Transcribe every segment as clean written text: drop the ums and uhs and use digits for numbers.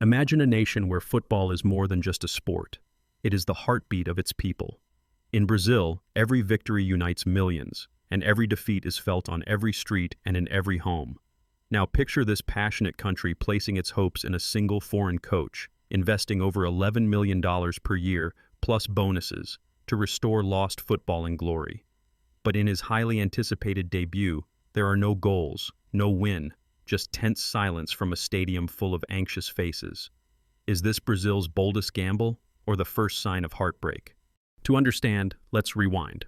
Imagine a nation where football is more than just a sport. It is the heartbeat of its people. In Brazil, every victory unites millions, and every defeat is felt on every street and in every home. Now picture this passionate country placing its hopes in a single foreign coach, investing over $11 million per year, plus bonuses, to restore lost footballing glory. But in his highly anticipated debut, there are no goals, no win, just tense silence from a stadium full of anxious faces. Is this Brazil's boldest gamble, or the first sign of heartbreak? To understand, let's rewind.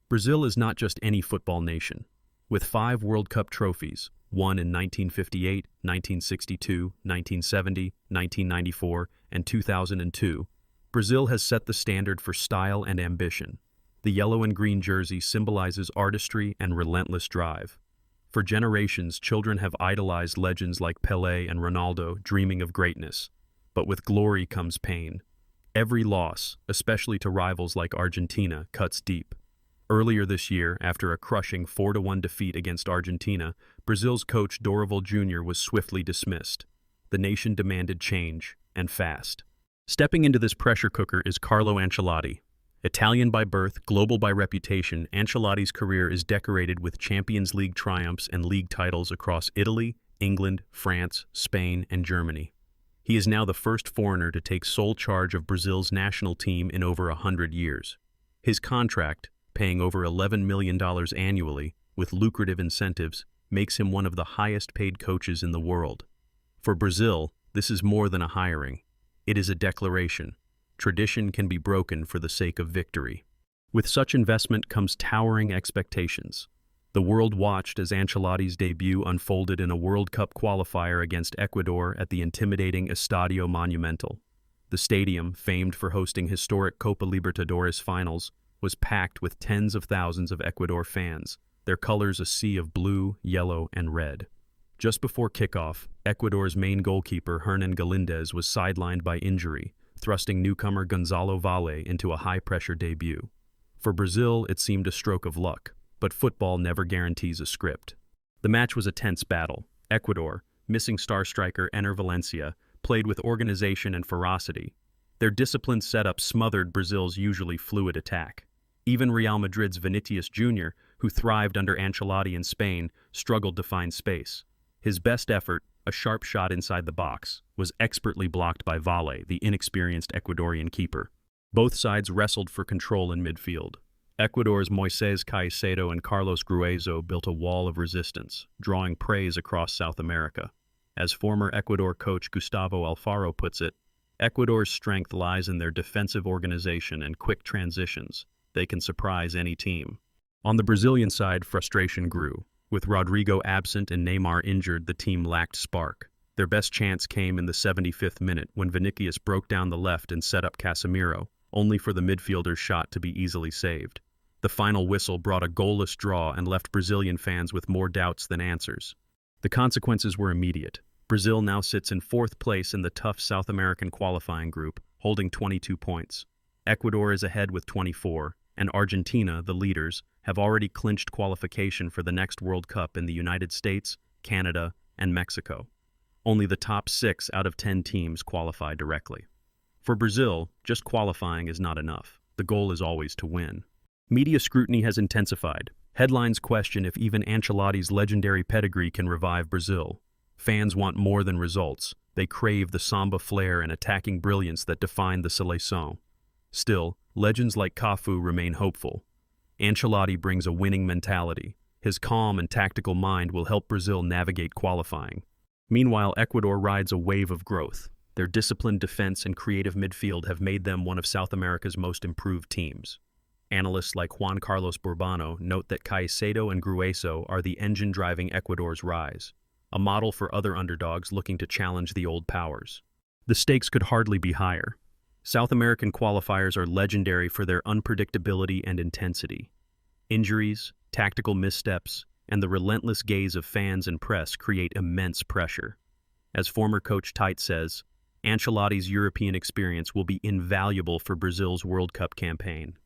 Brazil is not just any football nation. With 5 World Cup trophies, won in 1958, 1962, 1970, 1994, and 2002, Brazil has set the standard for style and ambition. The yellow and green jersey symbolizes artistry and relentless drive. For generations, children have idolized legends like Pelé and Ronaldo, dreaming of greatness. But with glory comes pain. Every loss, especially to rivals like Argentina, cuts deep. Earlier this year, after a crushing 4-1 defeat against Argentina, Brazil's coach Dorival Jr. was swiftly dismissed. The nation demanded change, and fast. Stepping into this pressure cooker is Carlo Ancelotti. Italian by birth, global by reputation, Ancelotti's career is decorated with Champions League triumphs and league titles across Italy, England, France, Spain, and Germany. He is now the first foreigner to take sole charge of Brazil's national team in over 100 years. His contract, paying over $11 million annually, with lucrative incentives, makes him one of the highest-paid coaches in the world. For Brazil, this is more than a hiring. It is a declaration. Tradition can be broken for the sake of victory. With such investment comes towering expectations. The world watched as Ancelotti's debut unfolded in a World Cup qualifier against Ecuador at the intimidating Estadio Monumental. The stadium, famed for hosting historic Copa Libertadores finals, was packed with tens of thousands of Ecuador fans, their colors a sea of blue, yellow, and red. Just before kickoff, Ecuador's main goalkeeper Hernan Galíndez was sidelined by injury, thrusting newcomer Gonzalo Valle into a high-pressure debut. For Brazil, it seemed a stroke of luck, but football never guarantees a script. The match was a tense battle. Ecuador, missing star striker Ener Valencia, played with organization and ferocity. Their disciplined setup smothered Brazil's usually fluid attack. Even Real Madrid's Vinicius Jr., who thrived under Ancelotti in Spain, struggled to find space. His best effort, a sharp shot inside the box, was expertly blocked by Valle, the inexperienced Ecuadorian keeper. Both sides wrestled for control in midfield. Ecuador's Moises Caicedo and Carlos Gruezo built a wall of resistance, drawing praise across South America. As former Ecuador coach Gustavo Alfaro puts it, Ecuador's strength lies in their defensive organization and quick transitions. They can surprise any team. On the Brazilian side, frustration grew. With Rodrigo absent and Neymar injured, the team lacked spark. Their best chance came in the 75th minute when Vinicius broke down the left and set up Casemiro, only for the midfielder's shot to be easily saved. The final whistle brought a goalless draw and left Brazilian fans with more doubts than answers. The consequences were immediate. Brazil now sits in 4th place in the tough South American qualifying group, holding 22 points. Ecuador is ahead with 24, and Argentina, the leaders, have already clinched qualification for the next World Cup in the United States, Canada, and Mexico. Only the top 6 out of 10 teams qualify directly. For Brazil, just qualifying is not enough. The goal is always to win. Media scrutiny has intensified. Headlines question if even Ancelotti's legendary pedigree can revive Brazil. Fans want more than results. They crave the samba flair and attacking brilliance that define the Seleção. Still, legends like Cafu remain hopeful. Ancelotti brings a winning mentality. His calm and tactical mind will help Brazil navigate qualifying. Meanwhile, Ecuador rides a wave of growth. Their disciplined defense and creative midfield have made them one of South America's most improved teams. Analysts like Juan Carlos Bourbano note that Caicedo and Gruezo are the engine driving Ecuador's rise, a model for other underdogs looking to challenge the old powers. The stakes could hardly be higher. South American qualifiers are legendary for their unpredictability and intensity. Injuries, tactical missteps, and the relentless gaze of fans and press create immense pressure. As former coach Tite says, Ancelotti's European experience will be invaluable for Brazil's World Cup campaign.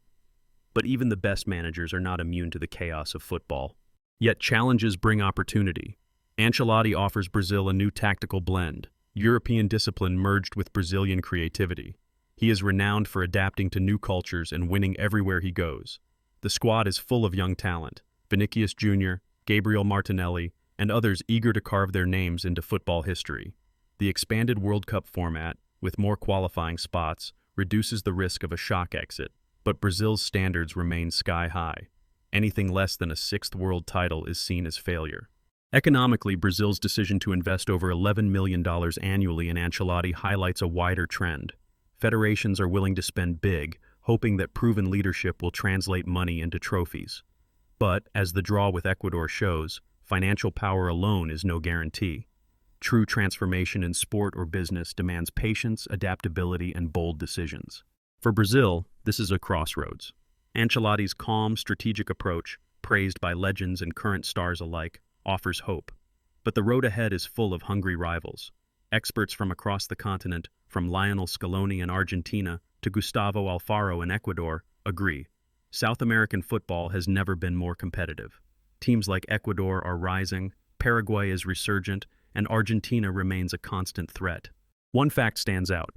But even the best managers are not immune to the chaos of football. Yet challenges bring opportunity. Ancelotti offers Brazil a new tactical blend, European discipline merged with Brazilian creativity. He is renowned for adapting to new cultures and winning everywhere he goes. The squad is full of young talent, Vinicius Jr., Gabriel Martinelli, and others eager to carve their names into football history. The expanded World Cup format, with more qualifying spots, reduces the risk of a shock exit, but Brazil's standards remain sky-high. Anything less than a sixth world title is seen as failure. Economically, Brazil's decision to invest over $11 million annually in Ancelotti highlights a wider trend. Federations are willing to spend big, hoping that proven leadership will translate money into trophies. But, as the draw with Ecuador shows, financial power alone is no guarantee. True transformation in sport or business demands patience, adaptability, and bold decisions. For Brazil, this is a crossroads. Ancelotti's calm, strategic approach, praised by legends and current stars alike, offers hope. But the road ahead is full of hungry rivals. Experts from across the continent, from Lionel Scaloni in Argentina to Gustavo Alfaro in Ecuador, agree. South American football has never been more competitive. Teams like Ecuador are rising, Paraguay is resurgent, and Argentina remains a constant threat. One fact stands out.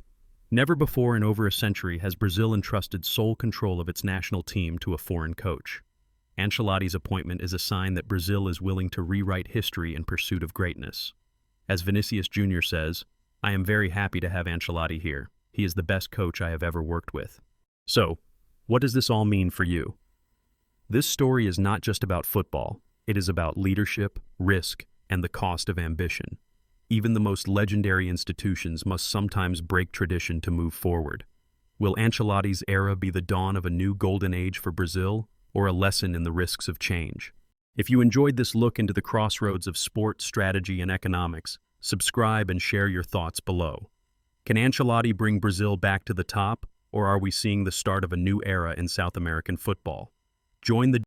Never before in over a century has Brazil entrusted sole control of its national team to a foreign coach. Ancelotti's appointment is a sign that Brazil is willing to rewrite history in pursuit of greatness. As Vinicius Jr. says, "I am very happy to have Ancelotti here. He is the best coach I have ever worked with." So, what does this all mean for you? This story is not just about football. It is about leadership, risk, and the cost of ambition. Even the most legendary institutions must sometimes break tradition to move forward. Will Ancelotti's era be the dawn of a new golden age for Brazil, or a lesson in the risks of change? If you enjoyed this look into the crossroads of sport, strategy, and economics, subscribe and share your thoughts below. Can Ancelotti bring Brazil back to the top, or are we seeing the start of a new era in South American football? Join the